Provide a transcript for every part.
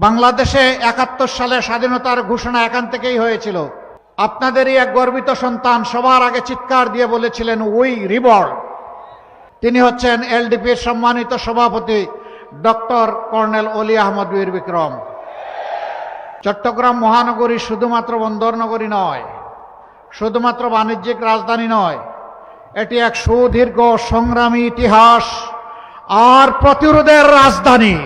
বাংলাদেশে ৭১ সালে স্বাধীনতার ঘোষণা এখান থেকেই হয়েছিল। আপনাদেরই এক গর্বিত সন্তান সবার আগে চিৎকার দিয়ে বলেছিলেন উই রিবর্ন। তিনি হচ্ছেন এলডিপির সম্মানিত সভাপতি ডক্টর কর্নেল অলি আহমদ বীর বিক্রম। চট্টগ্রাম মহানগরী শুধুমাত্র বন্দর নগরী নয়, শুধুমাত্র বাণিজ্যিক রাজধানী নয়, এটি এক সুদীর্ঘ সংগ্রামী ইতিহাস আর প্রতিরোধের রাজধানী।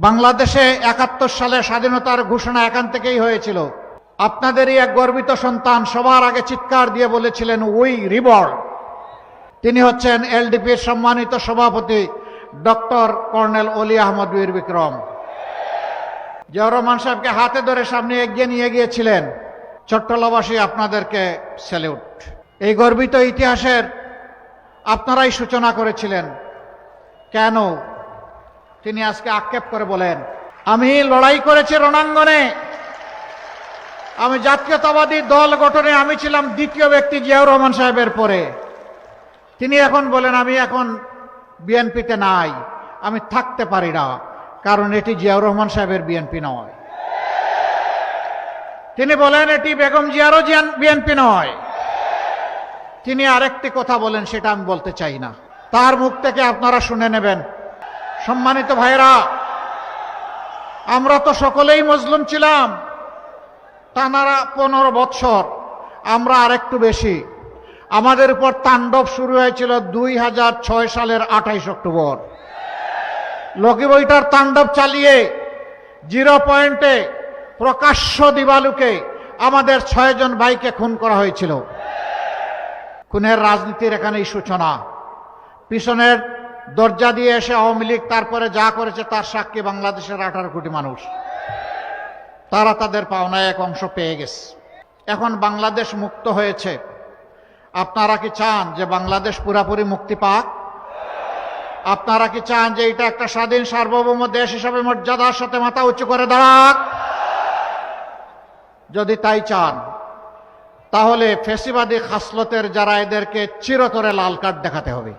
বাংলাদেশে ৭১ সালে স্বাধীনতার ঘোষণা এখান থেকেই হয়েছিল। আপনাদেরই এক গর্বিত সন্তান সবার আগে চিৎকার দিয়ে বলেছিলেন উই রিবর্ন। তিনি হচ্ছেন এলডিপির সম্মানিত সভাপতি ডক্টর কর্নেল অলি আহমদ বীর বিক্রম। জিয়াউর রহমান সাহেবকে হাতে ধরে সামনে এগিয়ে নিয়ে গিয়েছিলেন। চট্টলাবাসী আপনাদেরকে স্যালিউট। এই গর্বিত ইতিহাসের আপনারাই সূচনা করেছিলেন। কেন? তিনি আজকে আক্ষেপ করে বলেন, আমি লড়াই করেছি রণাঙ্গনে, আমি জাতীয়তাবাদী দল গঠনে আমি ছিলাম দ্বিতীয় ব্যক্তি জিয়াউর রহমান সাহেবের পরে। তিনি এখন বলেন আমি এখন বিএনপিতে নাই, আমি থাকতে পারি না, কারণ এটি জিয়াউর রহমান সাহেবের বিএনপি নয়। তিনি বলেন এটি বেগম জিয়ারও বিএনপি নয়। তিনি আরেকটি কথা বলেন, সেটা আমি বলতে চাই না, তার মুখ থেকে আপনারা শুনে নেবেন। সম্মানিত ভাইরা, আমরা তো সকলেই মজলুম ছিলাম টানা ১৫ বৎসর, আমরা আরেকটু বেশি। আমাদের উপর তাণ্ডব শুরু হয়েছিল ২০০৬ সালের ২৮ অক্টোবর। লকি বইটার তাণ্ডব চালিয়ে 0 পয়েন্টে প্রকাশ্য দিবালুকে আমাদের ৬ জন ভাইকে খুন করা হয়েছিল। খুনের রাজনীতির এখানেই সূচনা। পিছনের দরজা দিয়ে এসে আওয়ামী লীগ তারপরে যা করেছে তার সাক্ষী বাংলাদেশের ১৮ কোটি মানুষ। তারা তাদের পাওনায় এক অংশ পেয়ে গেছে। এখন বাংলাদেশ মুক্ত হয়েছে। আপনারা কি চান যে বাংলাদেশ পুরাপুরি মুক্তি পাক? আপনারা কি চান যে এটা একটা স্বাধীন সার্বভৌম দেশ হিসাবে মর্যাদার সাথে মাথা উঁচু করে দাঁড়াক? যদি তাই চান, তাহলে ফ্যাসিবাদী খাসলতের যারা এদেরকে চিরতরে লাল কার্ড দেখাতে হবে।